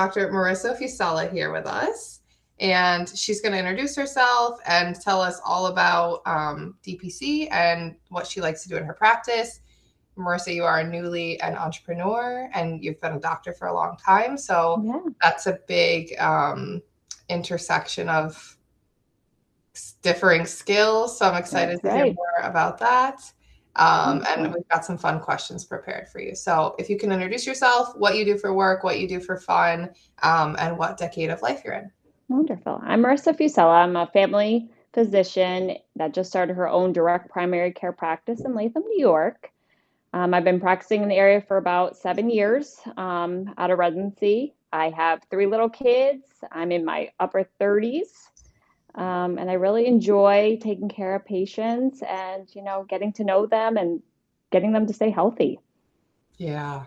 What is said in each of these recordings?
Dr. Marissa Fusella here with us, and she's going to introduce herself and tell us all about DPC and what she likes to do in her practice. Marissa, you are newly an entrepreneur and you've been a doctor for a long time, so that's a big intersection of differing skills. So I'm excited to hear more about that. And we've got some fun questions prepared for you. So if you can introduce yourself, what you do for work, what you do for fun, and what decade of life you're in. Wonderful. I'm Marissa Fusella. I'm a family physician that just started her own direct primary care practice in Latham, New York. I've been practicing in the area for about 7 years out of residency. I have 3 little kids. I'm in my upper 30s. And I really enjoy taking care of patients and, getting to know them and getting them to stay healthy. Yeah.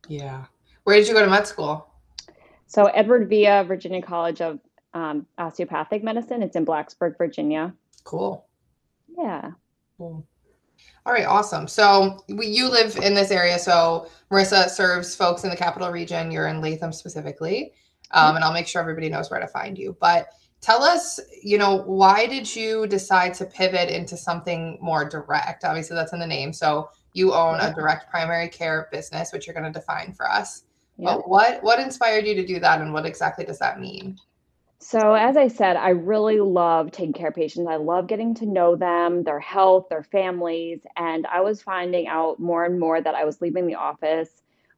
Yeah. Where did you go to med school? So Edward Via, Virginia College of Osteopathic Medicine. It's in Blacksburg, Virginia. Cool. Yeah. Cool. All right, awesome. So you live in this area. So Marissa serves folks in the capital region. You're in Latham specifically. And I'll make sure everybody knows where to find you. But tell us, why did you decide to pivot into something more direct? Obviously, that's in the name. So you own a direct primary care business, which you're going to define for us. But what inspired you to do that, and what exactly does that mean? So as I said, I really love taking care of patients. I love getting to know them, their health, their families. And I was finding out more and more that I was leaving the office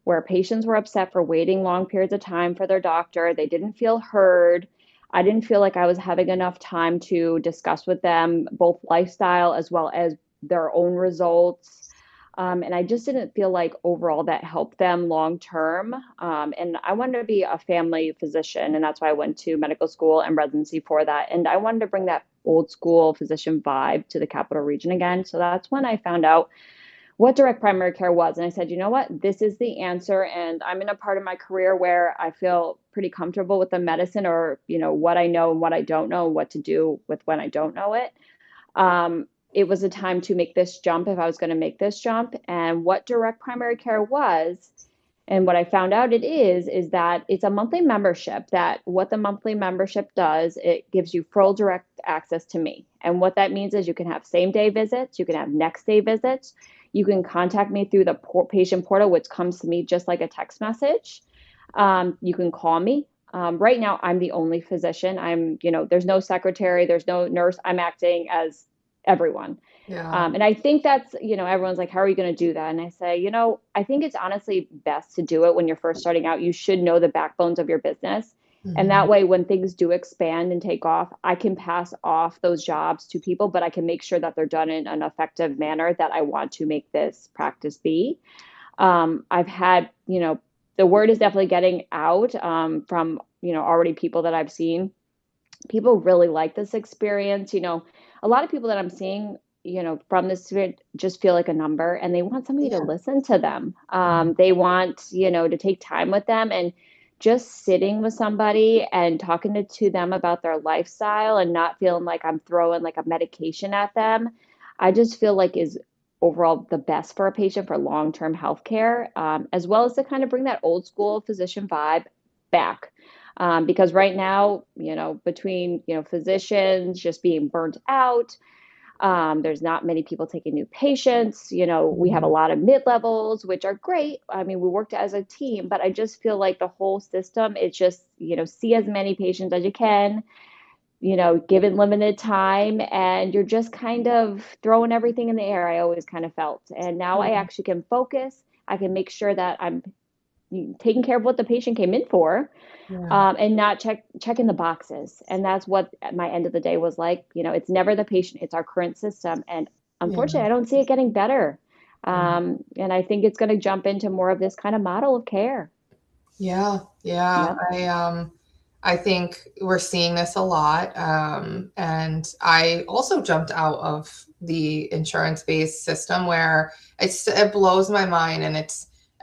where patients were upset for waiting long periods of time for their doctor. They didn't feel heard. I didn't feel like I was having enough time to discuss with them both lifestyle as well as their own results. And I just didn't feel like overall that helped them long term. And I wanted to be a family physician, and that's why I went to medical school and residency for that. And I wanted to bring that old school physician vibe to the capital region again. So that's when I found out what direct primary care was. And I said, you know what, this is the answer. And I'm in a part of my career where I feel pretty comfortable with the medicine, or, what I know and what I don't know, what to do with when I don't know it. It was a time to make this jump if I was going to make this jump. And what direct primary care was, and what I found out it is that it's a monthly membership. That what the monthly membership does, it gives you full direct access to me. And what that means is you can have same day visits, you can have next day visits, you can contact me through the patient portal, which comes to me just like a text message. You can call me. Right now, I'm the only physician. There's no secretary, there's no nurse. I'm acting as everyone. And I think that's, everyone's like, how are you going to do that? And I say, I think it's honestly best to do it when you're first starting out. You should know the backbones of your business. Mm-hmm. And that way, when things do expand and take off, I can pass off those jobs to people, but I can make sure that they're done in an effective manner that I want to make this practice be. I've had, the word is definitely getting out from, already people that I've seen. People really like this experience. A lot of people that I'm seeing, from this just feel like a number, and they want somebody to listen to them. They want, to take time with them, and just sitting with somebody and talking to them about their lifestyle and not feeling like I'm throwing like a medication at them. I just feel like is overall the best for a patient for long-term healthcare, as well as to kind of bring that old school physician vibe back. Because right now, between, physicians just being burnt out, there's not many people taking new patients. We have a lot of mid-levels, which are great. I mean, we worked as a team, but I just feel like the whole system, it's just, see as many patients as you can, given limited time, and you're just kind of throwing everything in the air. I always kind of felt. And now I actually can focus. I can make sure that I'm taking care of what the patient came in for, and not checking the boxes. And that's what my end of the day was like. It's never the patient, it's our current system. And unfortunately, I don't see it getting better. And I think it's going to jump into more of this kind of model of care. Yeah. I think we're seeing this a lot. And I also jumped out of the insurance-based system where it blows my mind, and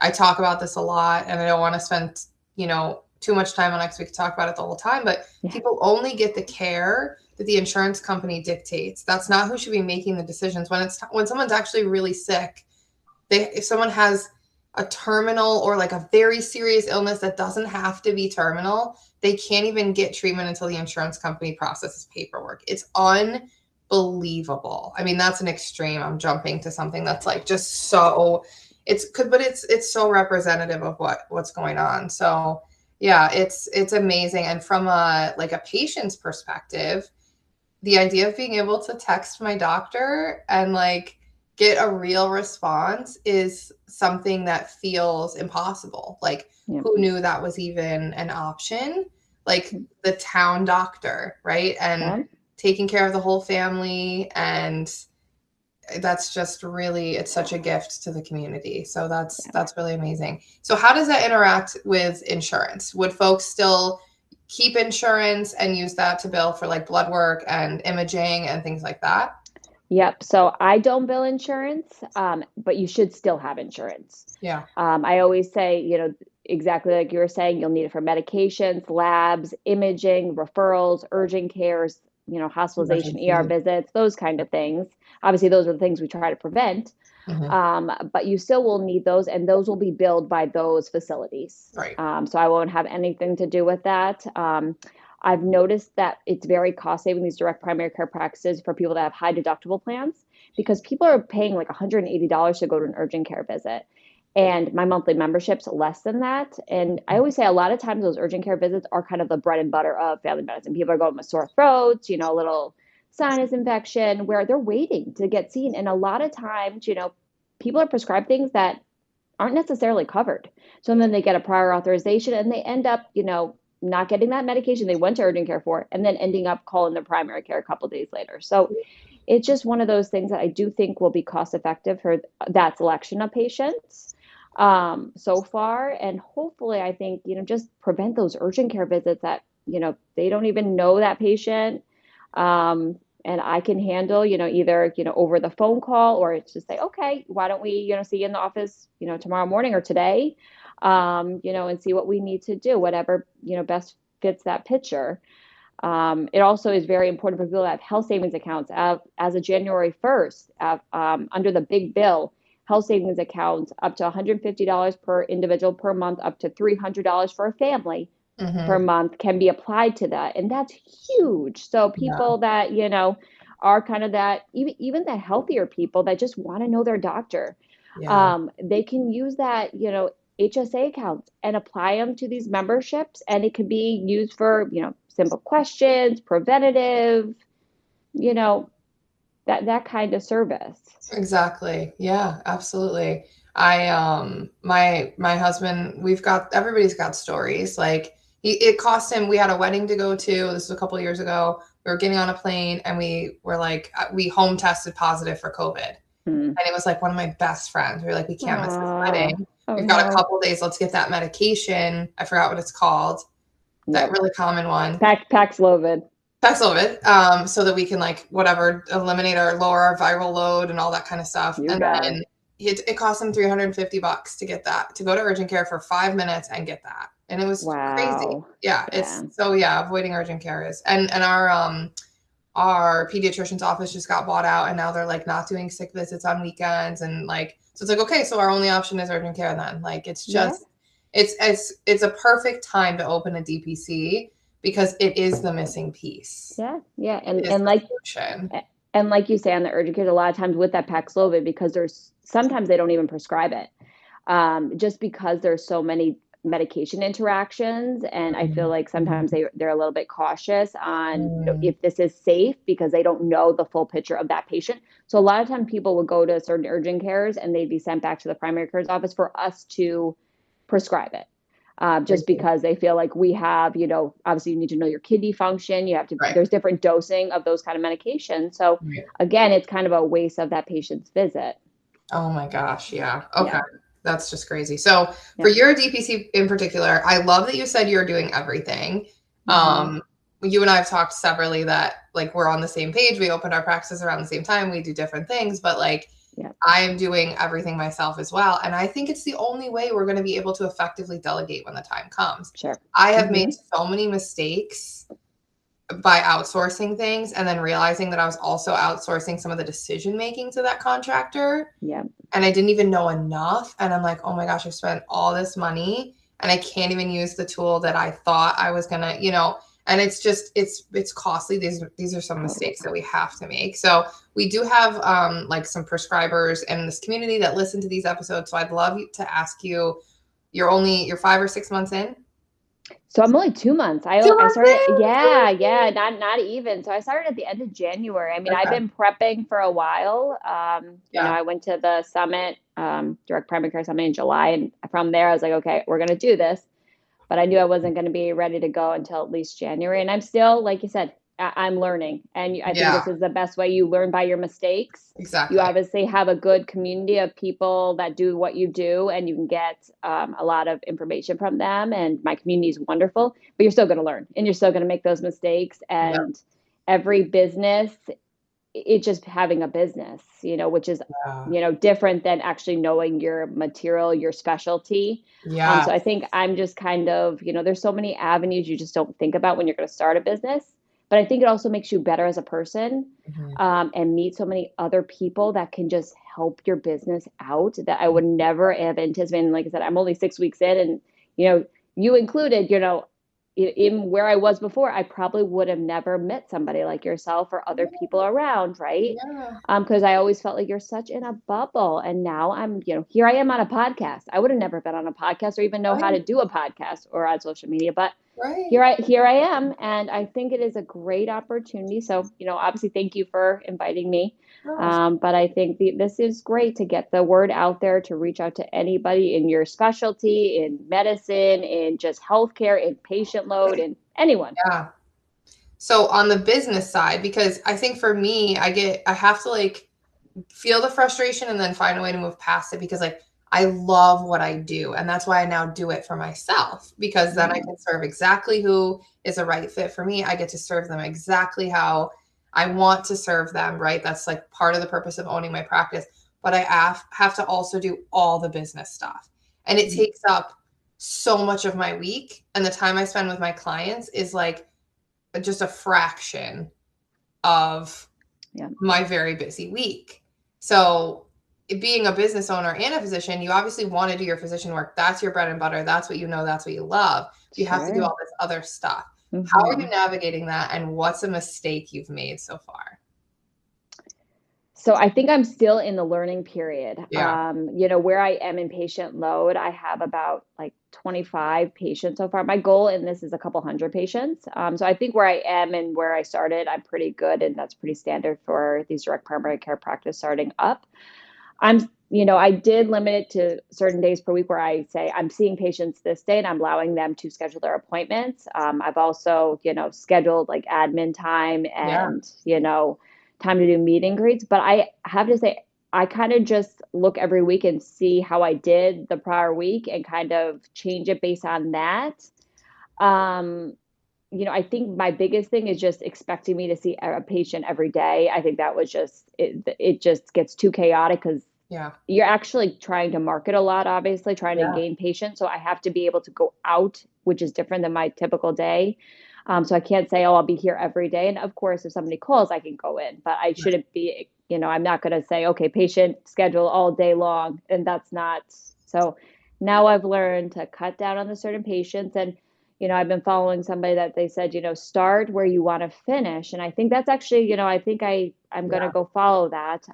I talk about this a lot, and I don't want to spend, too much time on next week to talk about it the whole time, but people only get the care that the insurance company dictates. That's not who should be making the decisions. When someone's actually really sick, if someone has a terminal or like a very serious illness that doesn't have to be terminal, they can't even get treatment until the insurance company processes paperwork. It's unbelievable. I mean, that's an extreme. I'm jumping to something that's like just so it's so representative of what's going on. So yeah, it's amazing. And from a like a patient's perspective, the idea of being able to text my doctor and like get a real response is something that feels impossible. Like, Yeah. who knew that was even an option? Like the town doctor, right? And Yeah. taking care of the whole family. And that's just really, it's such a gift to the community. So that's really amazing. So how does that interact with insurance? Would folks still keep insurance and use that to bill for like blood work and imaging and things like that? Yep. So I don't bill insurance, but you should still have insurance. Yeah. I always say, exactly like you were saying, you'll need it for medications, labs, imaging, referrals, urgent cares, hospitalization, ER Emergency. visits, those kind of things. Obviously, those are the things we try to prevent. Hmm. But you still will need those, and those will be billed by those facilities. Right. So I won't have anything to do with that. I've noticed that it's very cost saving, these direct primary care practices, for people that have high deductible plans, because people are paying like $180 to go to an urgent care visit. And my monthly membership's less than that. And I always say a lot of times those urgent care visits are kind of the bread and butter of family medicine. People are going with sore throats, a little sinus infection, where they're waiting to get seen. And a lot of times, people are prescribed things that aren't necessarily covered. So then they get a prior authorization and they end up, not getting that medication they went to urgent care for, and then ending up calling their primary care a couple of days later. So it's just one of those things that I do think will be cost effective for that selection of patients so far. And hopefully, I think, just prevent those urgent care visits that, they don't even know that patient. And I can handle, either, over the phone call, or it's just say, okay, why don't we, see you in the office, tomorrow morning or today, and see what we need to do, whatever, best fits that picture. It also is very important for people that have health savings accounts. As of January 1st, under the big bill, health savings accounts up to $150 per individual per month, up to $300 for a family per Hmm. month can be applied to that. And that's huge. So Yeah. people that, are kind of that, even the healthier people that just want to know their doctor, Yeah. they can use that, HSA accounts and apply them to these memberships. And it can be used for, simple questions, preventative, you know, that kind of service. Exactly. Yeah, absolutely. My husband, everybody's got stories. Like it cost him, we had a wedding to go to. This was a couple of years ago. We were getting on a plane and we were like, we home tested positive for COVID. Hmm. And it was like one of my best friends. We were like, we can't miss this Oh, wedding. oh We've got a no. couple days. Let's get that medication. I forgot what it's called. That Yep. really common one. Paxlovid. Paxlovid, so that we can like whatever eliminate our lower our viral load and all that kind of stuff. You And got it. then it cost him $350 to get that, to go to urgent care for 5 minutes and get that. And it was crazy. Wow. Yeah, Yeah. avoiding urgent care is, and our pediatrician's office just got bought out and now they're like not doing sick visits on weekends, and like so it's like, okay, so our only option is urgent care then. Like it's Yeah. just it's a perfect time to open a DPC because it is the missing piece. Yeah. Yeah. It And is and the like solution. and like you say on the urgent care, a lot of times with that Paxlovid, because there's sometimes they don't even prescribe it, just because there's so many medication interactions. And I feel Mhm, like sometimes mhm, they're a little bit cautious on, mm, if this is safe, because they don't know the full picture of that patient. So a lot of times people would go to certain urgent cares and they'd be sent back to the primary care's office for us to prescribe it. Just crazy. because they feel like we have, obviously you need to know your kidney function. You have to, Right, there's different dosing of those kind of medications. So right. again, it's kind of a waste of that patient's visit. Oh my gosh, yeah. Okay. Yeah. That's just crazy. So for Yeah. your DPC in particular, I love that you said you're doing everything. Hmm. Um, you and I have talked separately that like we're on the same page. We opened our practices around the same time. We do different things, but like Yeah. I am doing everything myself as well. And I think it's the only way we're going to be able to effectively delegate when the time comes. Sure. I have made Hmm. so many mistakes by outsourcing things and then realizing that I was also outsourcing some of the decision making to that contractor. Yeah. And I didn't even know enough. And I'm like, oh my gosh, I spent all this money and I can't even use the tool that I thought I was gonna, and it's just it's costly. These are some Totally. mistakes that we have to make. So we do have like some prescribers in this community that listen to these episodes. So I'd love to ask you, you're 5 or 6 months in. So I'm only 2 months. Two I months started, in. yeah, yeah, not even. So I started at the end of January. I mean, I've Okay. been prepping for a while. Yeah. I went to the summit, direct primary care summit in July, and from there I was like, okay, we're gonna do this. But I knew I wasn't going to be ready to go until at least January. And I'm still, like you said, I'm learning. And I think Yeah. this is the best way. You learn by your mistakes. You Exactly. obviously have a good community of people that do what you do, and you can get a lot of information from them. And my community is wonderful, but you're still going to learn and you're still going to make those mistakes. Yep. And every business, it's just having a business, which is, Yeah. different than actually knowing your material, your specialty. Yeah. So I think I'm just kind of, there's so many avenues you just don't think about when you're going to start a business. But I think it also makes you better as a person, Mhm. and meet so many other people that can just help your business out that I would never have anticipated. And like I said, I'm only 6 weeks in, and you included, in where I was before, I probably would have never met somebody like yourself or other people around, right? Yeah. Because I always felt like you're such in a bubble. And now I'm, here I am on a podcast. I would have never been on a podcast or even know how to Right. do a podcast or on social media, but Right. here I am, and I think it is a great opportunity. So, obviously, thank you for inviting me. Oh, But I think this is great to get the word out there, to reach out to anybody in your specialty, in medicine, in just healthcare, in patient load, in anyone. yeah. So on the business side, because I think for me, I have to like feel the frustration and then find a way to move past it because like I love what I do. And that's why I now do it for myself because then I Yeah. can serve exactly who is a right fit for me. I get to serve them exactly how I want to serve them, right? That's like part of the purpose of owning my practice. But I have to also do all the business stuff. And it takes up so much of my week. And the time I spend with my clients is like just a fraction of Yeah. my very busy week. So, being a business owner and a physician, you obviously want to do your physician work. That's your bread and butter. That's what you know. That's what you love. You have to do Sure. all this other stuff. How are you Hmm. navigating that? And what's a mistake you've made so far? So I think I'm still in the learning period. Yeah. Where I am in patient load, I have about like 25 patients so far. My goal in this is a couple hundred patients. So I think where I am and where I started, I'm pretty good, and that's pretty standard for these direct primary care practice starting up. I did limit it to certain days per week where I say I'm seeing patients this day and I'm allowing them to schedule their appointments. I've also, scheduled like admin time Yeah. and, time to do meet and greets. But I have to say, I kind of just look every week and see how I did the prior week and kind of change it based on that. Um, I think my biggest thing is just expecting me to see a patient every day. I think that was just it just gets too chaotic because Yeah. you're actually trying to market a lot, obviously, trying to Yeah. gain patients. So I have to be able to go out, which is different than my typical day. So I can't say, oh, I'll be here every day. And of course, if somebody calls, I can go in, but I shouldn't be, I'm not going to say, okay, patient schedule all day long. And that's not. So now I've learned to cut down on the certain patients. And, I've been following somebody that they said, start where you want to finish. And I think that's actually, I think I'm going to Yeah. go follow that.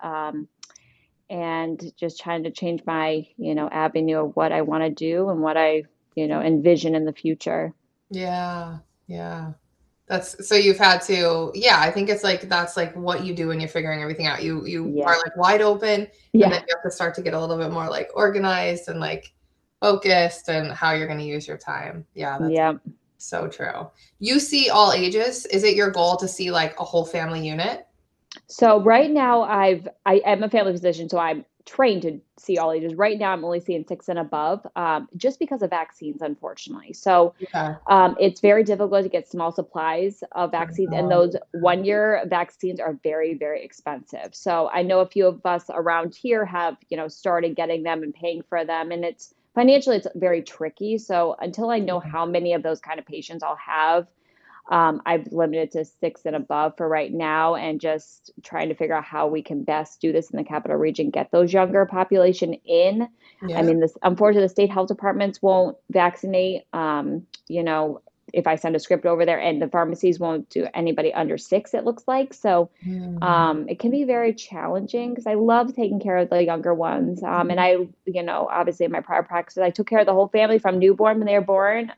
And just trying to change my, avenue of what I want to do and what I, envision in the future. Yeah. Yeah. That's so you've had to, yeah, I think it's like that's like what you do when you're figuring everything out. You Yeah. are like wide open and then Yeah. you have to start to get a little bit more like organized and like focused and how you're going to use your time. Yeah, that's Yeah. so true. You see all ages. Is it your goal to see like a whole family unit? So right now I am a family physician, so I'm trained to see all ages. Right now I'm only seeing 6 and above, just because of vaccines, unfortunately. So Okay. it's very difficult to get small supplies of vaccines, and Um, those 1 year vaccines are very, very expensive. So I know a few of us around here have, started getting them and paying for them, and it's financially it's very tricky. So until I know how many of those kind of patients I'll have, I've limited to 6 and above for right now, and just trying to figure out how we can best do this in the capital region, get those younger population in. I Yeah. mean, this unfortunately, the state health departments won't vaccinate. If I send a script over there, and the pharmacies won't do anybody under 6, it looks like. So Mm. it can be very challenging because I love taking care of the younger ones. And obviously in my prior practice, I took care of the whole family from newborn when they were born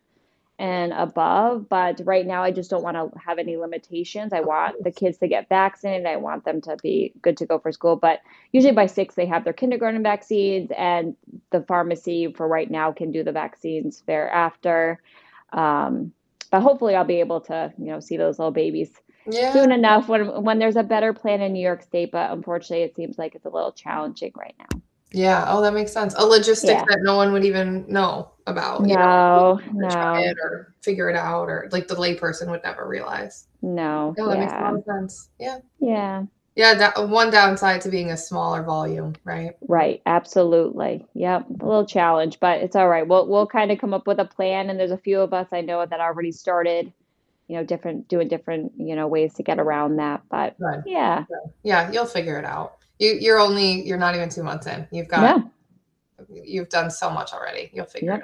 and above. But right now, I just don't want to have any limitations. I Of want the course. kids to get vaccinated. I want them to be good to go for school. But usually by 6, they have their kindergarten vaccines, and the pharmacy for right now can do the vaccines thereafter. Um, but hopefully, I'll be able to, see those little babies Yeah. soon enough when there's a better plan in New York State. But unfortunately, it seems like it's a little challenging right now. Yeah. Oh, that makes sense. A logistic Yeah. that no one would even know about, No, to try no, it or figure it out, or like the layperson would never realize. no. No, that makes a lot Yeah. of sense. Yeah. Yeah. Yeah. That one downside to being a smaller volume, right? Right, absolutely. Yep, a little challenge, but it's all right. We'll kind of come up with a plan, and there's a few of us I know that already started, doing different, ways to get around that. But Good. yeah, Good. Yeah, you'll figure it out. You're not even 2 months in. no, You've done so much already. You'll figure it yep,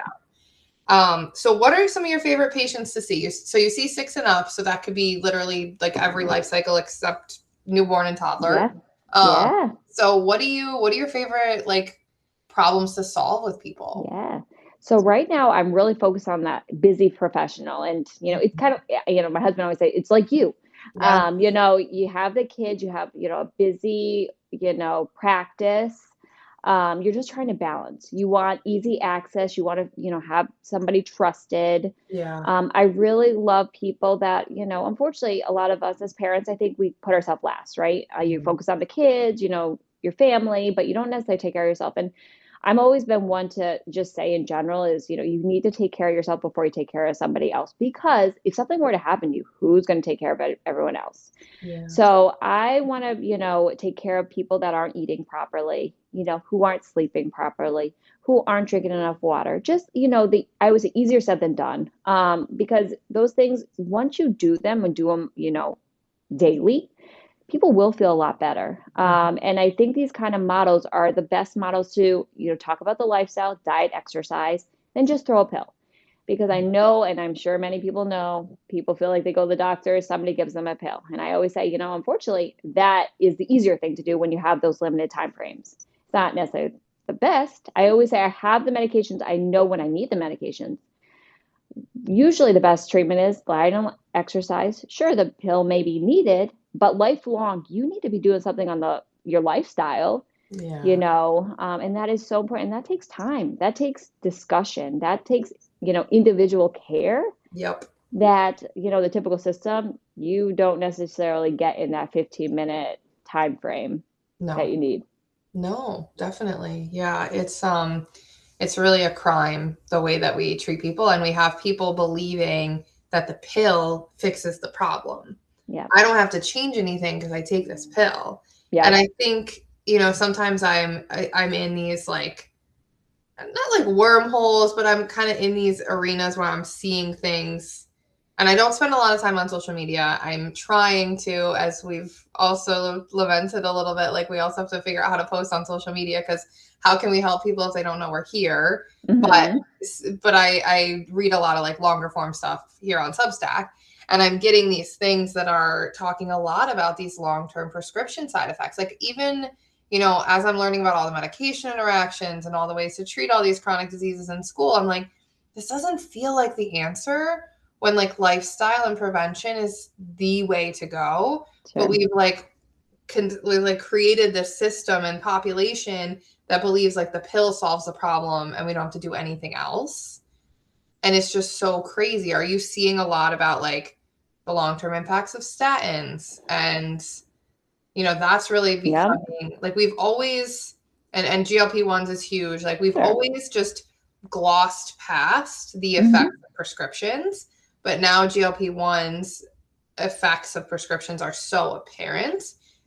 out. So what are some of your favorite patients to see? So you see 6 and up, so that could be literally like every life cycle except newborn and toddler. yeah, Um, yeah, so what are your favorite like problems to solve with people? yeah. So right now I'm really focused on that busy professional, and it's kind of, my husband always say it's like you. Yeah, You have the kids, you have, a busy, practice. You're just trying to balance. You want easy access. You want to, have somebody trusted. yeah, I really love people that, unfortunately, a lot of us as parents, I think we put ourselves last, right? You mhm, focus on the kids, your family, but you don't necessarily take care of yourself. And I'm always been one to just say in general is, you need to take care of yourself before you take care of somebody else. Because if something were to happen to you, who's going to take care of everyone else? yeah, So I want to, take care of people that aren't eating properly, who aren't sleeping properly, who aren't drinking enough water. Just, I was easier said than done. Because those things, once you do them and do them, daily, people will feel a lot better. mhm, And I think these kind of models are the best models to, talk about the lifestyle, diet, exercise, then just throw a pill. Because I know, and I'm sure many people know, people feel like they go to the doctor, somebody gives them a pill. And I always say, unfortunately, that is the easier thing to do when you have those limited time frames. It's not necessarily the best. I always say I have the medications. I know when I need the medications. Usually the best treatment is diet and exercise. Sure, the pill may be needed, but lifelong, you need to be doing something on your lifestyle, yeah, and that is so important. And that takes time. That takes discussion. That takes, individual care yep, that, the typical system, you don't necessarily get in that 15-minute time frame that no, you need. no, definitely, yeah. It's really a crime the way that we treat people, and we have people believing that the pill fixes the problem. Yeah. I don't have to change anything because I take this pill. And Yep. I think, sometimes I'm in these like not like wormholes, but I'm kind of in these arenas where I'm seeing things. And I don't spend a lot of time on social media. I'm trying to, as we've also lamented a little bit, like we also have to figure out how to post on social media because how can we help people if they don't know we're here? But Hmm. I read a lot of like longer form stuff here on Substack, and I'm getting these things that are talking a lot about these long-term prescription side effects. Like even, as I'm learning about all the medication interactions and all the ways to treat all these chronic diseases in school, I'm like, this doesn't feel like the answer when like lifestyle and prevention is the way to go. But Sure. we've like created this system and population that believes like the pill solves the problem and we don't have to do anything else. And it's just so crazy. Are you seeing a lot about like the long-term impacts of statins? And that's really Yep. becoming like we've always, and GLP-1s is huge. Like we've Sure. always just glossed past the effects Hmm. of prescriptions, but now GLP-1s effects of prescriptions are so apparent.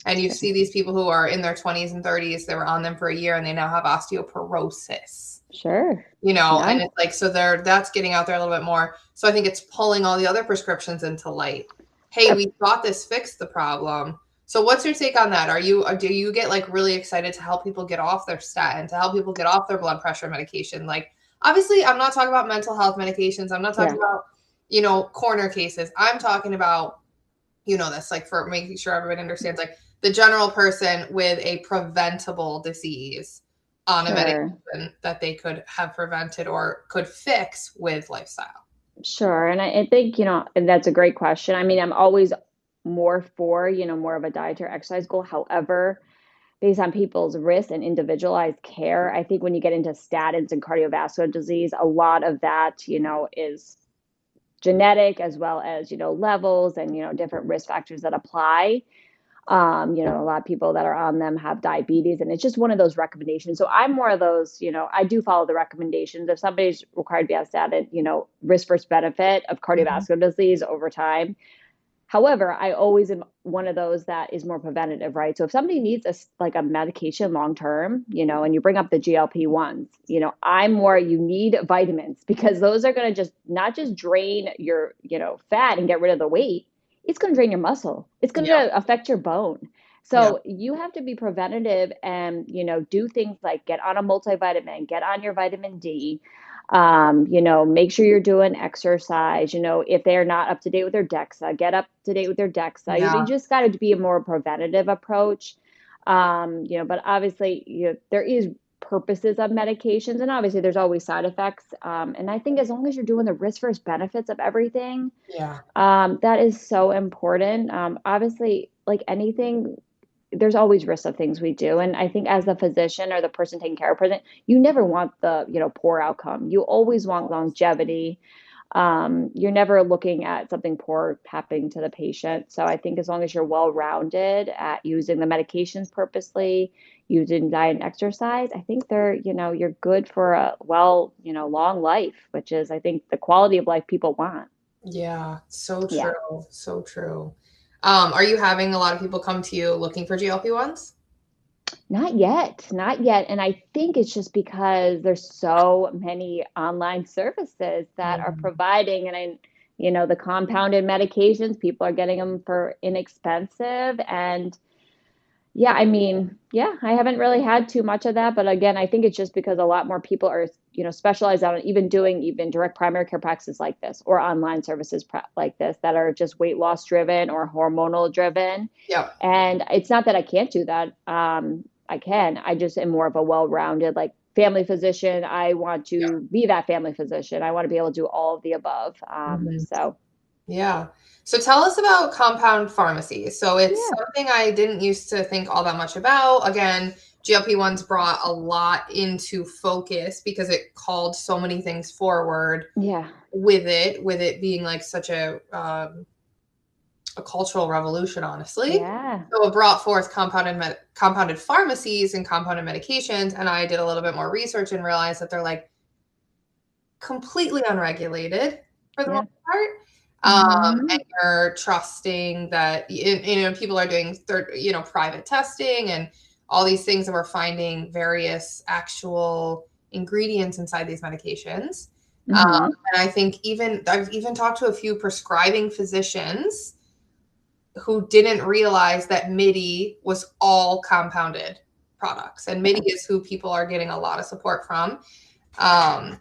And you Sure. see these people who are in their 20s and 30s, they were on them for a year and they now have osteoporosis. Sure. And Yeah. it's like, so that's getting out there a little bit more. So I think it's pulling all the other prescriptions into light. Hey, Sure. we thought this fixed the problem. So what's your take on that? Do you get like really excited to help people get off their statin, to help people get off their blood pressure medication? Like, obviously, I'm not talking about mental health medications. I'm not talking Yeah. about, corner cases. I'm talking about, this, like, for making sure everybody understands, like, the general person with a preventable disease on a Sure. medication that they could have prevented or could fix with lifestyle. Sure. And I think, and that's a great question. I mean, I'm always more for, more of a dietary exercise goal. However, based on people's risk and individualized care, I think when you get into statins and cardiovascular disease, a lot of that, is genetic as well as, levels and, different risk factors that apply. A lot of people that are on them have diabetes, and it's just one of those recommendations. So I'm more of those, I do follow the recommendations. If somebody's required to be on statin, risk versus benefit of Mhm. cardiovascular disease over time. However, I always am one of those that is more preventative, right? So if somebody needs like a medication long term, and you bring up the GLP-1s, I'm more, you need vitamins because those are going to just not just drain your, fat and get rid of the weight. It's going to drain your muscle. It's going Yeah. to affect your bone. Yeah. So you have to be preventative and, do things like get on a multivitamin, get on your vitamin D, make sure you're doing exercise. If they're not up to date with their DEXA, get up to date with their DEXA. You Yeah. just got to be a more preventative approach. But obviously, there is purposes of medications, and obviously there's always side effects. And I think as long as you're doing the risk versus benefits of everything, Yeah. that is so important. Obviously, like anything, there's always risks of things we do. And I think as the physician or the person taking care of a person, you never want the, poor outcome. You always want longevity. You're never looking at something poor happening to the patient. So I think as long as you're well-rounded at using the medications purposely, using diet and exercise, I think you're good for a long life, which is, I think, the quality of life people want. Yeah. So Yeah. true. So true. Are you having a lot of people come to you looking for GLP-1s? Not yet, not yet. And I think it's just because there's so many online services that are Mhm. providing, and the compounded medications, people are getting them for inexpensive. And yeah, I mean, yeah, I haven't really had too much of that. But again, I think it's just because a lot more people are, specialized on even doing even direct primary care practices like this or online services like this that are just weight loss driven or hormonal driven. Yep. And it's not that I can't do that. I can. I just am more of a well-rounded, like family physician. I want Yeah. to be that family physician. I want to be able to do all of the above. Mhm. So Yeah. So tell us about compound pharmacy. So it's yeah, something I didn't used to think all that much about. Again, GLP-1s brought a lot into focus because it called so many things forward yeah, with it being like such a cultural revolution, honestly. yeah, So it brought forth compounded pharmacies and compounded medications, and I did a little bit more research and realized that they're like completely unregulated for the yeah. most part. And Hmm. you're trusting that people are doing private testing and all these things, and we're finding various actual ingredients inside these medications. Um, Hmm. and I think I've even talked to a few prescribing physicians who didn't realize that MIDI was all compounded products, and MIDI Yeah, is who people are getting a lot of support from.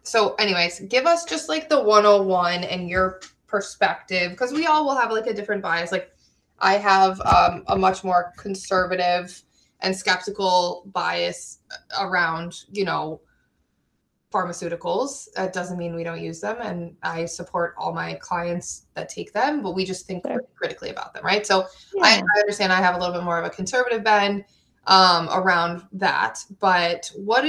So anyways, give us just like the 101 and your perspective, because we all will have like a different bias. Like I have a much more conservative and skeptical bias around, pharmaceuticals. That doesn't mean we don't use them. And I support all my clients that take them, but we just think sure. critically about them, right? So Yeah, I understand I have a little bit more of a conservative bend around that. But what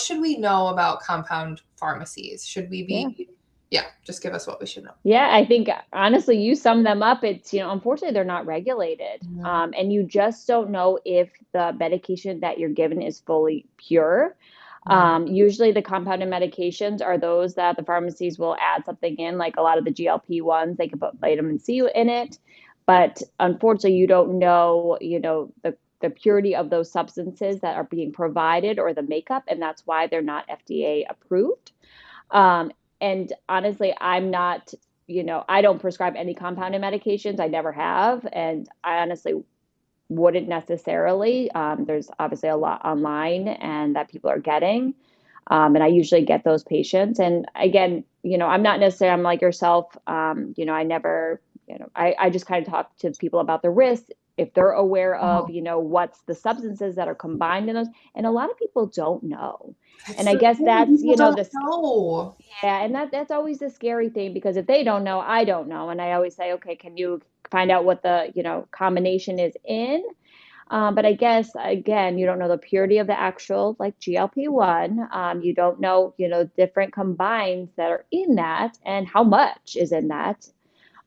should we know about compound pharmacies? Should we yeah. be, yeah, just give us what we should know. Yeah, I think honestly, you sum them up. It's, unfortunately, they're not regulated. Yeah. And you just don't know if the medication that you're given is fully pure. Yeah. Usually, the compounded medications are those that the pharmacies will add something in, like a lot of the GLP-1s, they can put vitamin C in it. But unfortunately, you don't know, the purity of those substances that are being provided or the makeup, and that's why they're not FDA approved. Um, and honestly, I'm not, I don't prescribe any compounded medications. I never have. And I honestly wouldn't necessarily. There's obviously a lot online and that people are getting. And I usually get those patients. And again, I'm not necessarily, I'm like yourself, I never, I just kind of talk to people about the risks if they're aware of, Oh, what's the substances that are combined in those. And a lot of people don't know. it's And I the guess thing. that's, People don't this, know. yeah, and that's always the scary thing because if they don't know, I don't know. And I always say, okay, can you find out what the, combination is in? But I guess again, you don't know the purity of the actual like GLP-1. You don't know, different combines that are in that and how much is in that.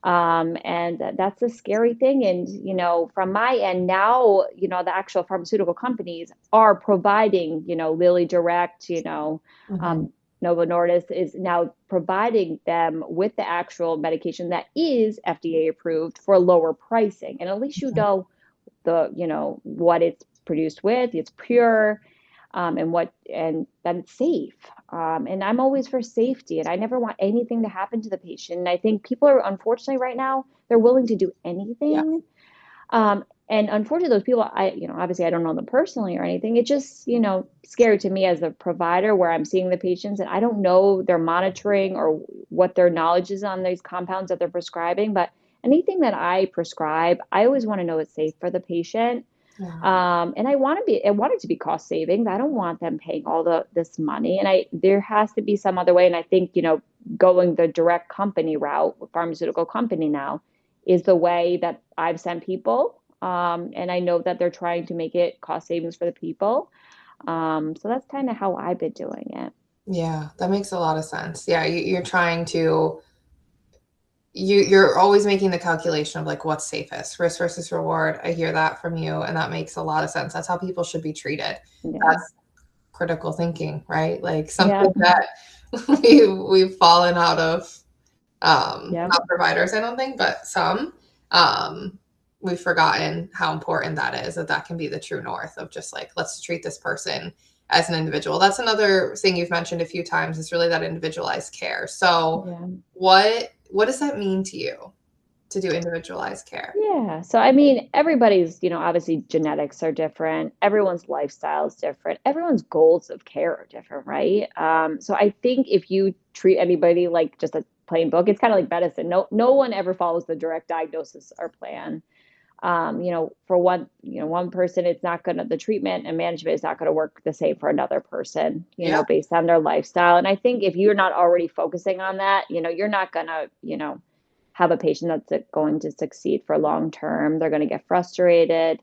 And that's a scary thing. And, from my end now, the actual pharmaceutical companies are providing, Lilly Direct, Mhm. um, Novo Nordisk is now providing them with the actual medication that is FDA approved for lower pricing. And at least what it's produced with, it's pure, and that it's safe. And I'm always for safety, and I never want anything to happen to the patient. And I think people are unfortunately right now they're willing to do Yeah. anything. And unfortunately, those people, obviously I don't know them personally or anything. It's just, scary to me as a provider where I'm seeing the patients and I don't know their monitoring or what their knowledge is on these compounds that they're prescribing. But anything that I prescribe, I always want to know it's safe for the patient. Yeah. And I want it to be cost savings. I don't want them paying all this money. And there has to be some other way. And I think, going the direct company route, pharmaceutical company now, is the way that I've sent people. And I know that they're trying to make it cost savings for the people. So that's kind of how I've been doing it. Yeah, that makes a lot of sense. Yeah, you're trying to you're always making the calculation of like what's safest, risk versus reward. I hear that from you, and that makes a lot of sense. That's how people should be treated. Yeah. That's critical thinking, right? Like Yeah. something that we've fallen out of, Yeah. not providers, I don't think, but some. Um, we've forgotten how important that is, that that can be the true north of just like, let's treat this person as an individual. That's another thing you've mentioned a few times is really that individualized care. So Yeah. what does that mean to you to do individualized care? Yeah. So, I mean, everybody's, obviously genetics are different. Everyone's lifestyle is different. Everyone's goals of care are different, right? So I think if you treat anybody like just a plain book, it's kind of like medicine. No one ever follows the direct diagnosis or plan. For one person, the treatment and management is not gonna work the same for another person, Yeah. based on their lifestyle. And I think if you're not already focusing on that, you're not gonna, have a patient that's going to succeed for long term. They're going to get frustrated.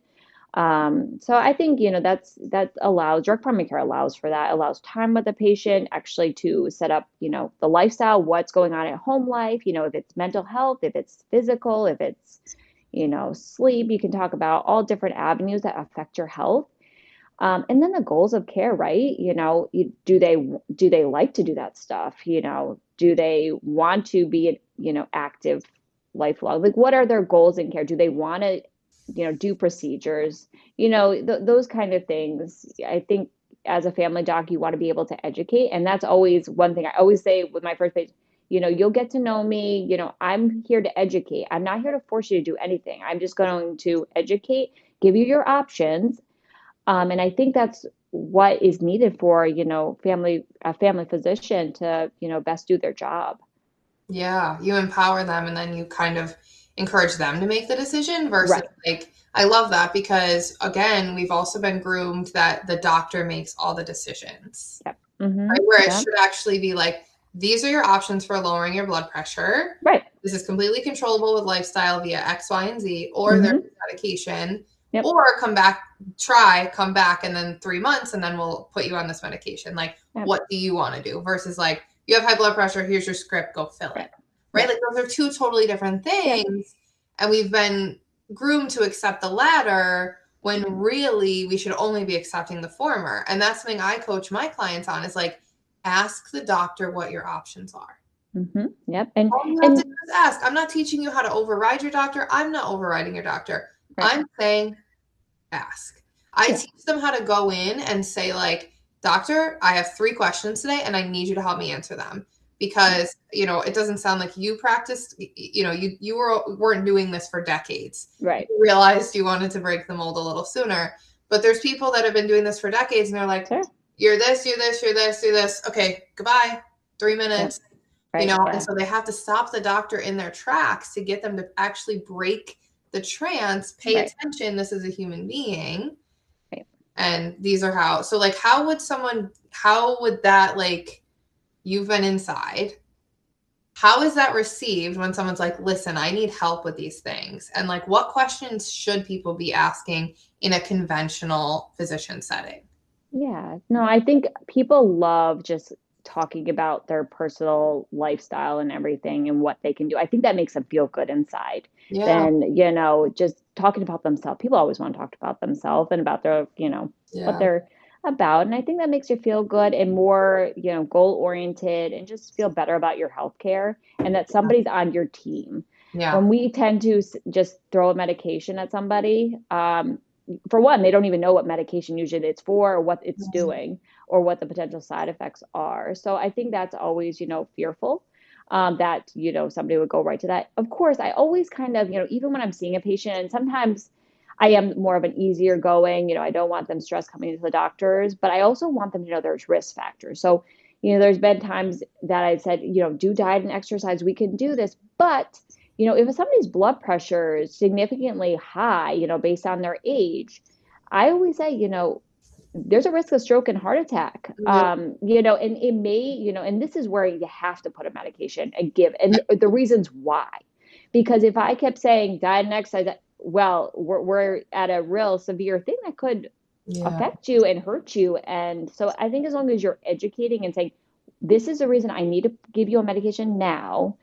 So I think that allows direct primary care allows for that, allows time with the patient actually to set up the lifestyle, what's going on at home life, if it's mental health, if it's physical, if it's sleep. You can talk about all different avenues that affect your health. And then the goals of care, right? Do they like to do that stuff? Do they want to be, active lifelong? Like, what are their goals in care? Do they want to, do procedures? Those kind of things. I think as a family doc, you want to be able to educate, and that's always one thing I always say with my first patient. You'll get to know me. I'm here to educate. I'm not here to force you to do anything. I'm just going to educate, give you your options, and I think that's what is needed for, a family physician to, best do their job. Yeah, you empower them and then you kind of encourage them to make the decision versus Right. like I love that because again, we've also been groomed that the doctor makes all the decisions. Yep. Mm-hmm. Right? Where it Yep. should actually be like these are your options for lowering your blood pressure. Right. This is completely controllable with lifestyle via X, Y, and Z, or there's Mm-hmm. medication, Yep. or come back, and then 3 months, and then we'll put you on this medication. Like, Yep. what do you want to do? Versus like, you have high blood pressure, here's your script, go fill it. Right. Right? Yep. Like, those are two totally different Yep. things. And we've been groomed to accept the latter when really we should only be accepting the former. And that's something I coach my clients on is like, ask the doctor what your options are. Mm-hmm. Yep. And All you have to and do is ask. I'm not teaching you how to override your doctor. I'm not overriding your doctor. right. I'm saying ask. I Yeah. teach them how to go in and say, like, doctor, I have 3 questions today and I need you to help me answer them. Because, it doesn't sound like you practiced, weren't doing this for decades. You Right. realized you wanted to break the mold a little sooner. But there's people that have been doing this for decades and they're like, Sure. you're this, you're this, you're this, you're this. Okay, goodbye. 3 minutes. Yep. Right. And Yeah. so they have to stop the doctor in their tracks to get them to actually break the trance, pay Right. attention. This is a human being. Right. And these are so like, how would that, like, you've been inside. How is that received when someone's like, listen, I need help with these things? And like, what questions should people be asking in a conventional physician setting? Yeah. No, I think people love just talking about their personal lifestyle and everything and what they can do. I think that makes them feel good inside. Yeah. Then, just talking about themselves. People always want to talk about themselves and about their, what Yeah. they're about. And I think that makes you feel good and more, goal oriented and just feel better about your healthcare and that somebody's on your team. Yeah. When we tend to just throw a medication at somebody, for one, they don't even know what medication usually it's for or what it's doing or what the potential side effects are. So I think that's always, fearful that, somebody would go right to that. Of course, I always kind of, even when I'm seeing a patient, and sometimes I am more of an easier going, I don't want them stressed coming into the doctors, but I also want them to know there's risk factors. So, there's been times that I said, do diet and exercise, we can do this, but if somebody's blood pressure is significantly high, based on their age, I always say, there's a risk of stroke and heart attack. Yeah. And it may, and this is where you have to put a medication and give, and the reasons why. Because if I kept saying diet and exercise, well, we're at a real severe thing that could Yeah. affect you and hurt you. And so I think as long as you're educating and saying, this is the reason I need to give you a medication now,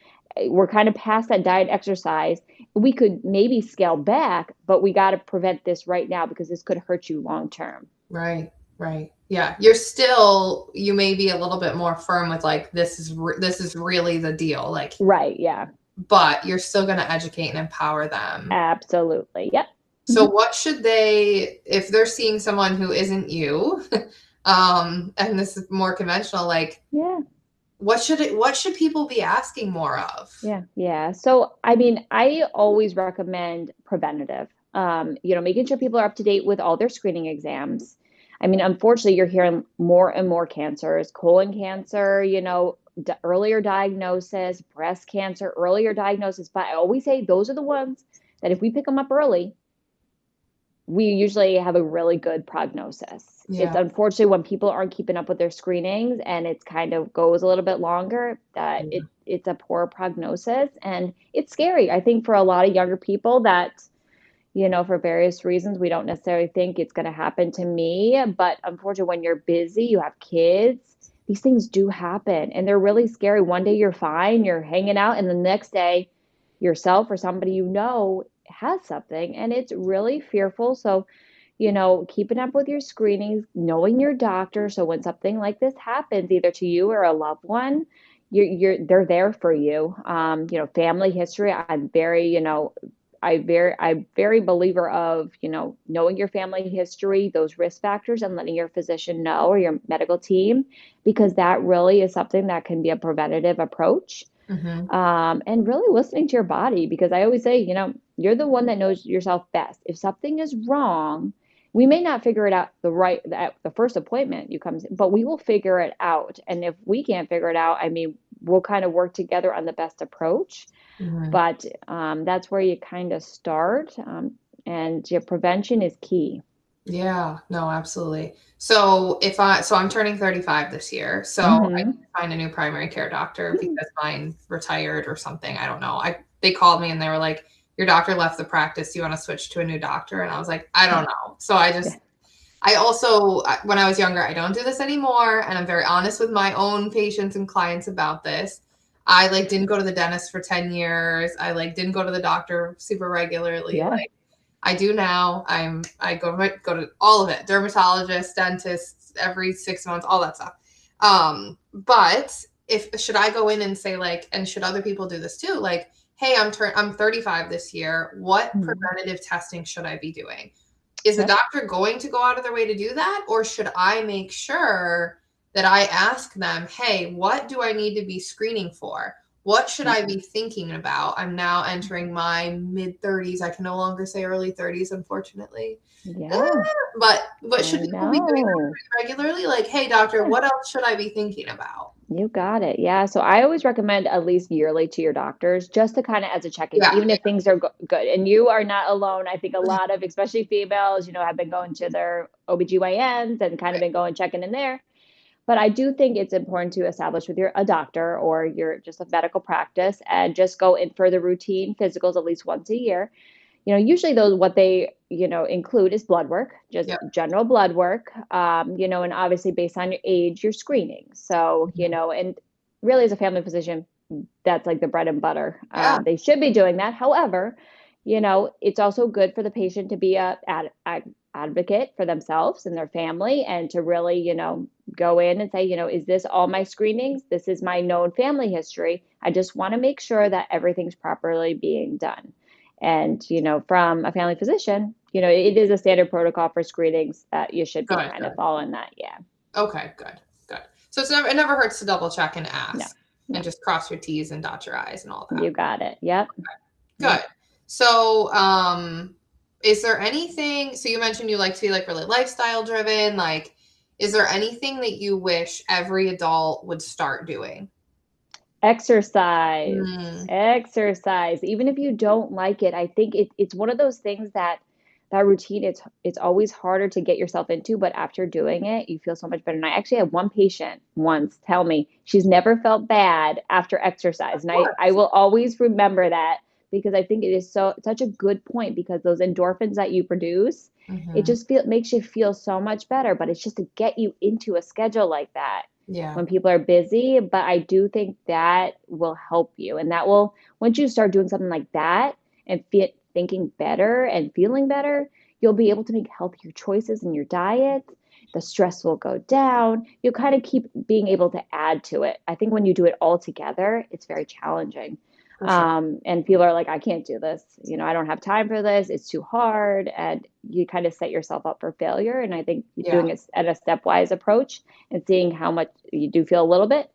we're kind of past that diet exercise. We could maybe scale back, but we got to prevent this right now because this could hurt you long term. Right. Right. Yeah. You may be a little bit more firm with like, this is really the deal. Like, Right. Yeah. but you're still going to educate and empower them. Absolutely. Yep. So what should they, if they're seeing someone who isn't you, and this is more conventional, like, Yeah. what should people be asking more of? Yeah. Yeah. So, I mean, I always recommend preventative, making sure people are up to date with all their screening exams. I mean, unfortunately, you're hearing more and more cancers, colon cancer, earlier diagnosis, breast cancer, earlier diagnosis. But I always say those are the ones that if we pick them up early, we usually have a really good prognosis. It's Yeah. unfortunately when people aren't keeping up with their screenings and it's kind of goes a little bit longer that it's a poor prognosis and it's scary. I think for a lot of younger people that, for various reasons, we don't necessarily think it's going to happen to me. But unfortunately, when you're busy, you have kids, these things do happen and they're really scary. One day you're fine, you're hanging out, and the next day yourself or somebody has something and it's really fearful. So, keeping up with your screenings, knowing your doctor. So when something like this happens, either to you or a loved one, they're there for you. Family history. I'm very believer of, knowing your family history, those risk factors, and letting your physician know or your medical team, because that really is something that can be a preventative approach. Mm-hmm. And really listening to your body, because I always say, you're the one that knows yourself best. If something is wrong, we may not figure it out at the first appointment you come, but we will figure it out. And if we can't figure it out, I mean, we'll kind of work together on the best approach. Mm-hmm. But that's where you kind of start. And your prevention is key. Yeah, no, absolutely. So I'm turning 35 this year. So I need Mm-hmm. to find a new primary care doctor because mine retired or something. I don't know. They called me and they were like, your doctor left the practice. Do you want to switch to a new doctor? And I was like, I don't know. So I also, when I was younger, I don't do this anymore. And I'm very honest with my own patients and clients about this. I didn't go to the dentist for 10 years. I didn't go to the doctor super regularly. Yeah. I do now. I go to all of it, dermatologist, dentist, every 6 months, all that stuff. But should I go in and say and should other people do this too? Hey, I'm 35 this year. What preventative testing should I be doing? is the Yep. doctor going to go out of their way to do that? Or should I make sure that I ask them, hey, what do I need to be screening for? What should Yep. I be thinking about? I'm now entering my mid 30s. I can no longer say early 30s, unfortunately. Yeah, But should I people be doing know. that regularly? Like, hey, doctor, Yeah. what else should I be thinking about? You got it. Yeah. So I always recommend at least yearly to your doctors just to kind of as a check-in, Yeah, even if things are good. And you are not alone. I think a yeah. lot of, especially females, have been going to their OBGYNs and kind of Right. been going checking in there. But I do think it's important to establish with a doctor or your just a medical practice and just go in for the routine physicals at least once a year. Usually those what they, include is blood work, just Yeah. general blood work, and obviously based on your age, your screening. So, Mhm. and really as a family physician, that's like the bread and butter. Yeah. They should be doing that. However, it's also good for the patient to be a advocate for themselves and their family and to really, go in and say, is this all my screenings? This is my known family history. I just want to make sure that everything's properly being done. And, from a family physician, it is a standard protocol for screenings that you should be Good, kind of good. following that. Yeah. Okay, good, good. So it never hurts to double check and No, ask no, and just cross your T's and dot your I's and all that. you got it. Yep. Good. Yep. So, is there anything, so you mentioned you like to be like really lifestyle driven, like, is there anything that you wish every adult would start doing? Exercise, Mm, exercise. Even if you don't like it, I think it's one of those things that routine, it's always harder to get yourself into, but after doing it, you feel so much better. And I actually had one patient once tell me she's never felt bad after exercise. of And I course. will always remember that because I think it is such a good point because those endorphins that you produce, it Hmm. just makes you feel so much better. But it's just to get you into a schedule like that Yeah. when people are busy. But I do think that will help you. And that will, once you start doing something like that and thinking better and feeling better, you'll be able to make healthier choices in your diet. The stress will go down. You'll kind of keep being able to add to it. I think when you do it all together, it's very challenging. For sure. And people are like, I can't do this. I don't have time for this. It's too hard. And you kind of set yourself up for failure. And I think Yeah. doing it at a stepwise approach and seeing how much you do feel a little bit,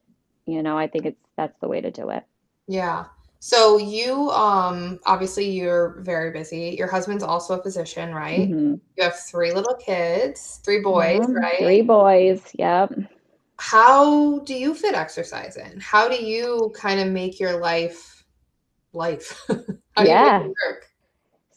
I think that's the way to do it. Yeah. So you obviously you're very busy. Your husband's also a physician, right? Hmm. You have three little kids, three boys, Yeah, right? three boys. Yep. How do you fit exercise in? How do you kind of make your life? How do you make Yeah. it work?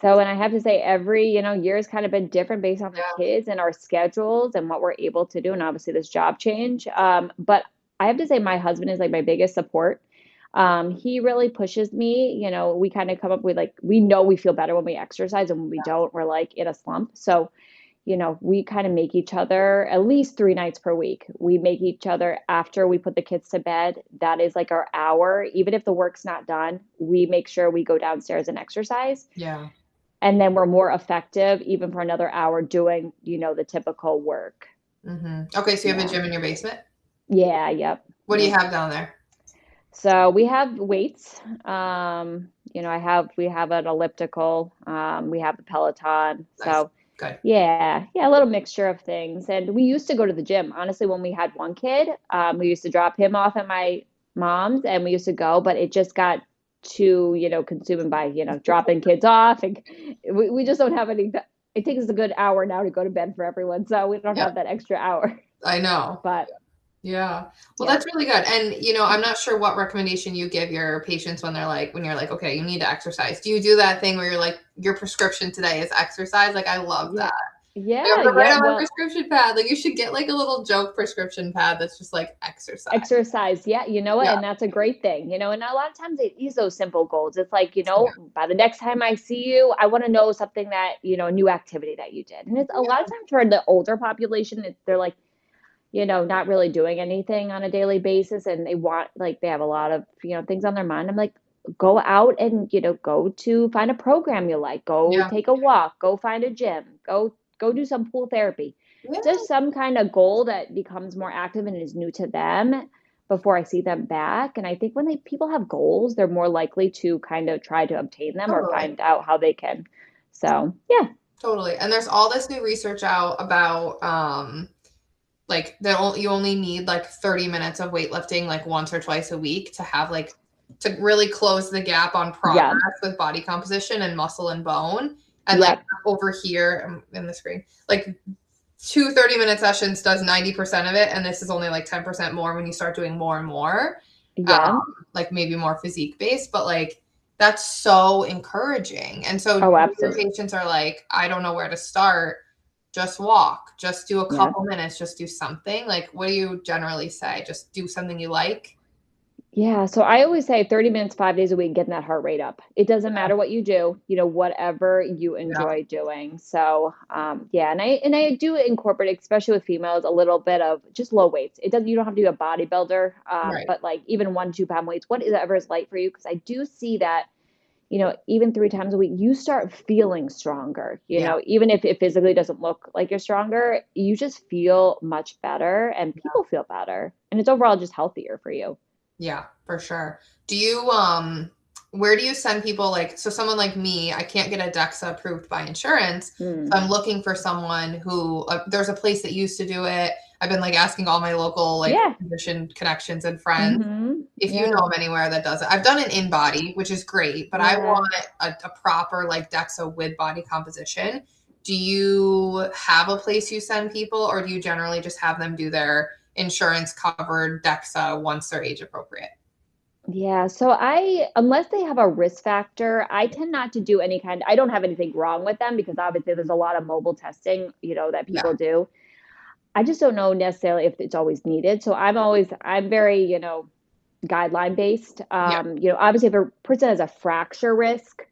So, and I have to say, every, year has kind of been different based on the Yeah. kids and our schedules and what we're able to do. And obviously, this job change. But I have to say, my husband is like my biggest support. He really pushes me. We kind of come up with like, we know we feel better when we exercise, and when we don't, we're like in a slump. So, we kind of make each other at least 3 nights per week. We make each other after we put the kids to bed. That is like our hour. Even if the work's not done, we make sure we go downstairs and exercise, Yeah. and then we're more effective even for another hour doing the typical work. Okay, so you have a Yeah. gym in your basement? Yeah. Yep. What do you Yep. have down there? So we have weights. We have an elliptical. We have the Peloton. Nice. So Good. yeah, a little mixture of things. And we used to go to the gym. Honestly, when we had one kid, we used to drop him off at my mom's and we used to go, but it just got too, consuming by, dropping kids off. And we just don't have any. It takes us a good hour now to go to bed for everyone. So we don't Yep. have that extra hour. I know. But Yeah. Well, yeah. that's really good. And I'm not sure what recommendation you give your patients when you're like, okay, you need to exercise. Do you do that thing where you're like, your prescription today is exercise? Like, I love Yeah. that. Like, I'm Yeah. gonna write Yeah. on my Well, prescription pad. Like, you should get like a little joke prescription pad that's just like exercise. exercise. Yeah, you know what? Yeah. And that's a great thing, and a lot of times it is those simple goals. It's like, Yeah. by the next time I see you, I want to know something that, a new activity that you did. And it's a lot of times for the older population, they're like, not really doing anything on a daily basis. And they want, like, they have a lot of, things on their mind. I'm like, go out and, go to find a program you like, go Yeah. take a walk, go find a gym, go do some pool therapy, Yeah. just some kind of goal that becomes more active and is new to them before I see them back. And I think when people have goals, they're more likely to kind of try to obtain them or Totally. find out how they can. So, yeah. Totally. And there's all this new research out about like that you only need like 30 minutes of weightlifting like once or twice a week to have like to really close the gap on progress Yeah. with body composition and muscle and bone. And like Yep. over here in the screen, like two 30-minute sessions does 90% of it. And this is only like 10% more when you start doing more and more, Yeah. like maybe more physique based, but like that's so encouraging. And so Oh, your absolutely. patients are like, I don't know where to start. Just walk, just do a Yeah. couple minutes, just do something. Like, what do you generally say? Just do something you like? Yeah, so I always say 30 minutes, 5 days a week, getting that heart rate up. It doesn't matter what you do, whatever you Yeah, enjoy doing. So, yeah, and I do incorporate, especially with females, a little bit of just low weights. It doesn't, you don't have to be a bodybuilder, right. but like even 1, 2 pound weights, whatever is light for you. Because I do see that, even 3 times a week, you start feeling stronger. Yeah, Even if it physically doesn't look like you're stronger, you just feel much better, and people feel better, and it's overall just healthier for you. yeah, for sure. Do you where do you send people like so someone like me, I can't get a DEXA approved by insurance. So Mm. I'm looking for someone who there's a place that used to do it. I've been like asking all my local like Yeah. physician connections and friends if you Yeah. know of anywhere that does it. I've done an in body, which is great, but I Yeah. want a proper like DEXA with body composition. Do you have a place you send people, or do you generally just have them do their insurance covered DEXA once they're age appropriate? Yeah. So unless they have a risk factor, I tend not to do any I don't have anything wrong with them because obviously there's a lot of mobile testing, that Yeah, people do. I just don't know necessarily if it's always needed. So I'm very, guideline based. yeah, Obviously if a person has a fracture risk,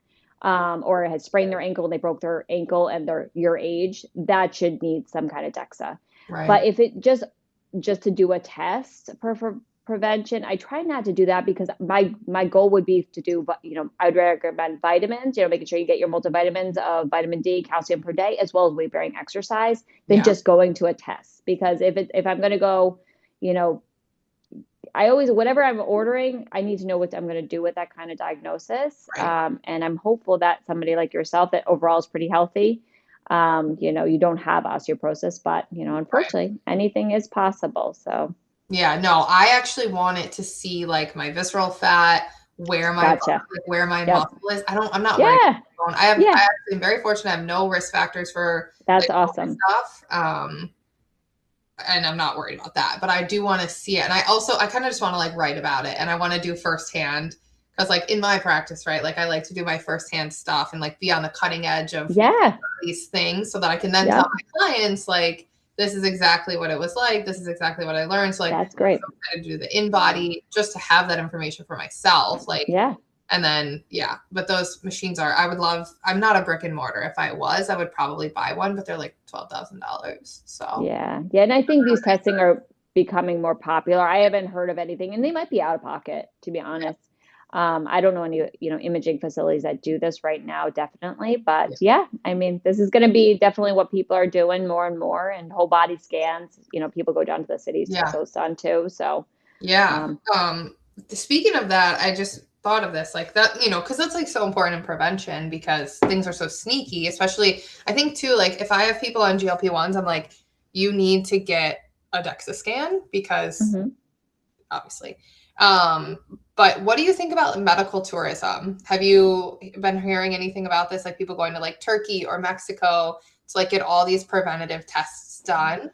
or has sprained their ankle and they broke their ankle and they're your age, that should need some kind of DEXA. right. But if it just to do a test for prevention, I try not to do that because my goal would be to do, I'd recommend vitamins, making sure you get your multivitamins of vitamin D, calcium per day, as well as weight bearing exercise, than Yeah, just going to a test. Because if I'm going to go, you know, I always, whatever I'm ordering, I need to know what I'm going to do with that kind of diagnosis. right. And I'm hopeful that somebody like yourself that overall is pretty healthy, you don't have osteoporosis, but, Right. unfortunately, anything is possible. So, Yeah, no, I actually want it to see like my visceral fat, gotcha. where my Yep. muscle is. I'm not worried Yeah. about bone. I Yeah. actually am very fortunate. I have no risk factors for That's like all this awesome. stuff. And I'm not worried about that. But I do want to see it. And I kind of just want to like write about it and I want to do firsthand because like in my practice, right? Like I like to do my firsthand stuff and like be on the cutting edge of Yeah. these things so that I can then tell Yep. my clients like this is exactly what it was like. This is exactly what I learned. So like That's great. I do the in body just to have that information for myself. Like Yeah. and then yeah, but those machines are I would love I'm not a brick and mortar. If I was, I would probably buy one, but they're like $12,000. So Yeah. Yeah. And I think these testing are becoming more popular. I haven't heard of anything, and they might be out of pocket, to be honest. I don't know any, imaging facilities that do this right now, definitely. But yeah. yeah, I mean, this is going to be definitely what people are doing more and more, and whole body scans. People go down to the cities to get Yeah. those done too. So, Yeah. um, Speaking of that, I just thought of this like that, because that's like so important in prevention because things are so sneaky, especially I think too, like if I have people on GLP-1s, I'm like, you need to get a DEXA scan because mhm. obviously. Um, but what do you think about medical tourism? Have you been hearing anything about this? Like people going to like Turkey or Mexico to like get all these preventative tests done?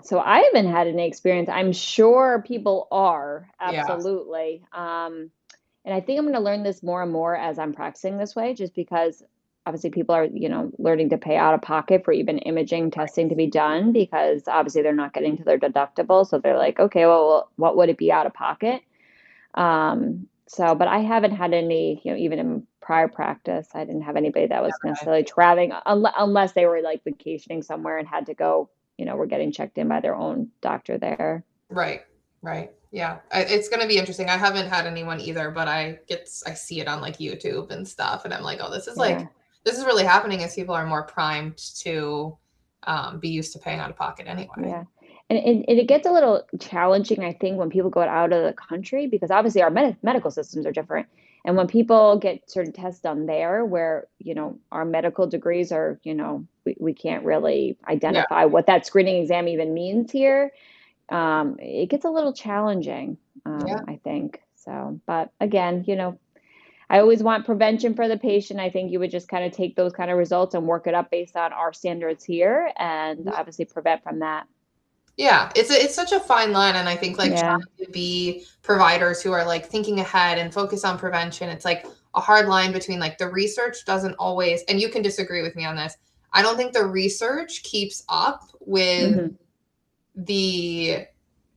So I haven't had any experience. I'm sure people are Yeah. absolutely. And I think I'm going to learn this more and more as I'm practicing this way, just because obviously people are, learning to pay out of pocket for even imaging testing to be done because obviously they're not getting to their deductible. So they're like, okay, well, what would it be out of pocket? But I haven't had any, even in prior practice, I didn't have anybody that was necessarily traveling unless they were like vacationing somewhere and had to go, were getting checked in by their own doctor there. Right. Right. Yeah. It's going to be interesting. I haven't had anyone either, but I see it on like YouTube and stuff. And I'm like, oh, Yeah. this is really happening as people are more primed to be used to paying out of pocket anyway. Yeah. And it gets a little challenging, I think, when people go out of the country because obviously our medical systems are different. And when people get certain tests done there where, our medical degrees are, we can't really Yeah. identify what that screening exam even means here, it gets a little challenging, Yeah. I think. So, but again, I always want prevention for the patient. I think you would just kind of take those kind of results and work it up based on our standards here and obviously prevent from that. Yeah, it's such a fine line, and I think like Yeah. trying to be providers who are like thinking ahead and focus on prevention, it's like a hard line between like the research doesn't always, and you can disagree with me on this. I don't think the research keeps up with Hmm. the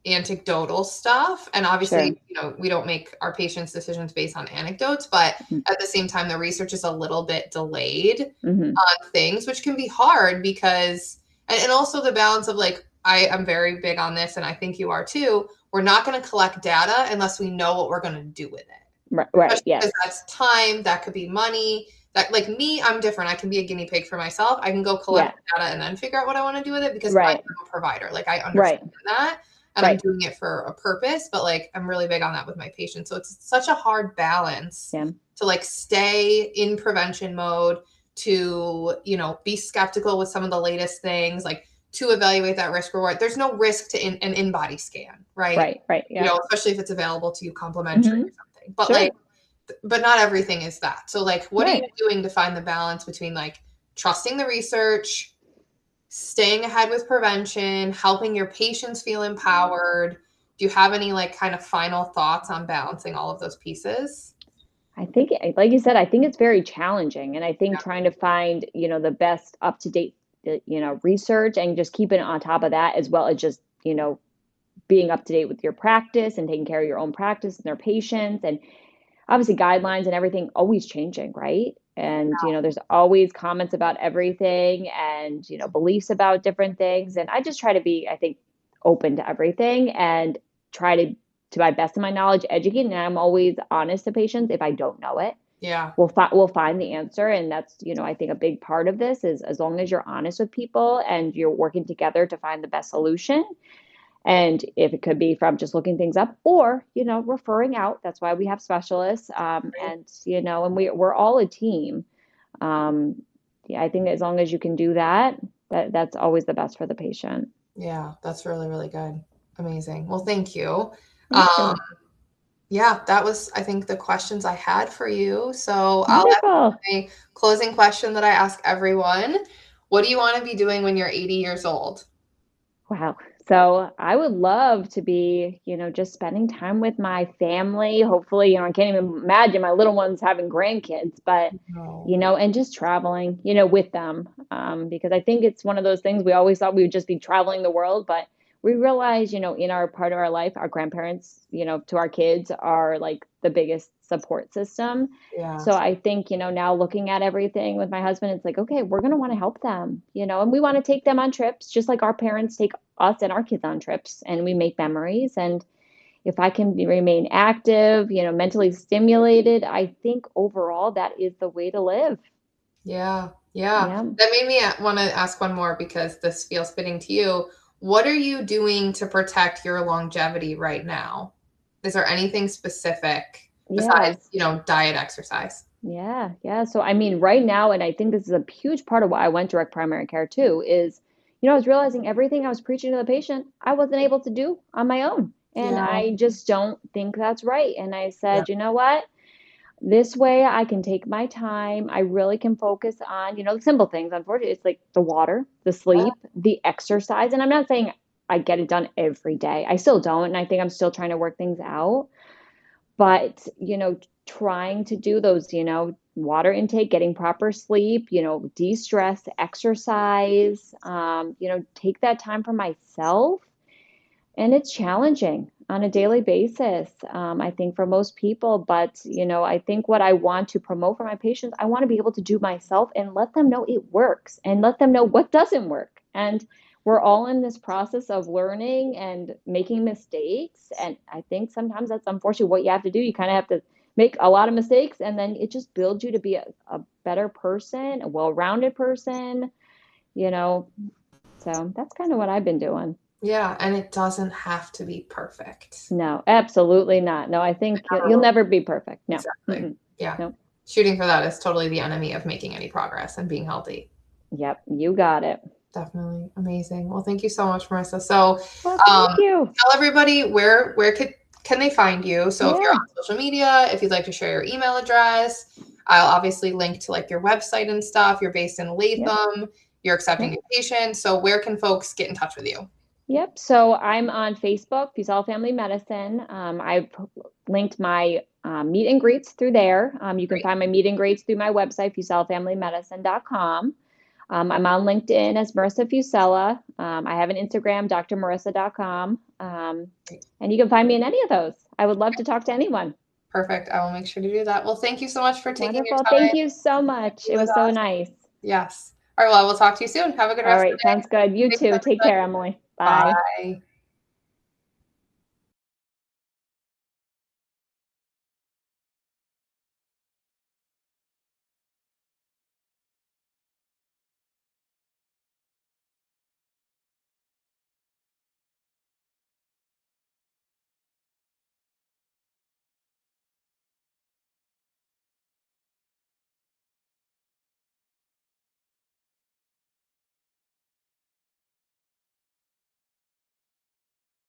anecdotal stuff, and Sure. obviously, we don't make our patients' decisions based on anecdotes, but at the same time, the research is a little bit delayed Mm-hmm. on things, which can be hard because, and also the balance of like, I am very big on this, and I think you are too. We're not going to collect data unless we know what we're going to do with it, Right, right. especially because Yes. that's time, that could be money. That, like me, I'm different. I can be a guinea pig for myself. I can go collect Yeah. data and then figure out what I want to do with it because I'm Right. a provider. Like I Right. understand that and I'm Right. doing it for a purpose, but like I'm really big on that with my patients. So it's such a hard balance Yeah. to like stay in prevention mode, to, be skeptical with some of the latest things, like to evaluate that risk reward. There's no risk to an in-body scan, right? Right. Right. Yeah. Especially if it's available to you complimentary Hmm. or something. But like, Sure. but not everything is that. So like, what are you Right. doing to find the balance between like trusting the research, staying ahead with prevention, helping your patients feel empowered? Do you have any like kind of final thoughts on balancing all of those pieces? I think, like you said, I think it's very challenging. And I think Yeah. trying to find, the best up to date, research and just keeping on top of that as well as just, being up to date with your practice and taking care of your own practice and their patients and obviously guidelines and everything always changing, right? And, there's always comments about everything and, beliefs about different things. And I just try to be, I think, open to everything and try to my best of my knowledge, educate. And I'm always honest to patients if I don't know it. Yeah. We'll find the answer. And that's, I think a big part of this is as long as you're honest with people and you're working together to find the best solution, and if it could be from just looking things up or, referring out, that's why we have specialists. Right. And we're all a team. Yeah, I think as long as you can do that, that's always the best for the patient. Yeah, that's really, really good. Amazing. Well, thank you. Thank Um, you. yeah, that was, I think, the questions I had for you. So I'll ask Wonderful. my closing question that I ask everyone. What do you want to be doing when you're 80 years old? Wow. So I would love to be, just spending time with my family. Hopefully, I can't even imagine my little ones having grandkids, but, No. and just traveling, with them. Because I think it's one of those things we always thought we would just be traveling the world, but we realize, in our part of our life, our grandparents, to our kids are like the biggest support system. Yeah. So I think, now looking at everything with my husband, it's like, okay, we're going to want to help them, and we want to take them on trips, just like our parents take us and our kids on trips and we make memories. And if I can remain active, mentally stimulated, I think overall that is the way to live. Yeah. Yeah. Yeah. That made me want to ask one more because this feels fitting to you. What are you doing to protect your longevity right now? Is there anything specific besides, Yes. diet, exercise? Yeah. Yeah. So, I mean, right now, and I think this is a huge part of why I went direct primary care too, is, I was realizing everything I was preaching to the patient, I wasn't able to do on my own. And Yeah. I just don't think that's right. And I Yeah. said, you know what? This way I can take my time. I really can focus on, the simple things. Unfortunately, it's like the water, the sleep, the exercise. And I'm not saying I get it done every day. I still don't. And I think I'm still trying to work things out. But, trying to do those, water intake, getting proper sleep, de-stress, exercise, take that time for myself. And it's challenging on a daily basis, I think, for most people. But, I think what I want to promote for my patients, I want to be able to do myself and let them know it works and let them know what doesn't work. And we're all in this process of learning and making mistakes. And I think sometimes that's unfortunately what you have to do. You kind of have to make a lot of mistakes, and then it just builds you to be a better person, a well rounded person, you know. So that's kind of what I've been doing. Yeah, and it doesn't have to be perfect. No, absolutely not. No, I think you'll never be perfect. No. Exactly. Mm-mm. Yeah. No. Shooting for that is totally the enemy of making any progress and being healthy. Yep, you got it. Definitely amazing. Well, thank you so much, Marissa. So, Well, thank you. tell everybody where can they find you? So, if you're Yeah. on social media, if you'd like to share your email address, I'll obviously link to like your website and stuff. You're based in Yep. Latham. You're accepting Yep. new patients. So, where can folks get in touch with you? Yep. So I'm on Facebook, Fusella Family Medicine. I've linked my meet and greets through there. You can Great. find my meet and greets through my website, fusellafamilymedicine.com. I'm on LinkedIn as Marissa Fusella. I have an Instagram, drmarissa.com. Great. And you can find me in any of those. I would love to talk to anyone. Perfect. I will make sure to do that. Well, thank you so much for taking your Wonderful. time Thank you so to much. be It with was so us. nice. Yes. All right. Well, we'll talk to you soon. Have a good All rest of right. the day. Sounds good. You Thanks, too. Take care, everybody. Emily. Bye. Bye.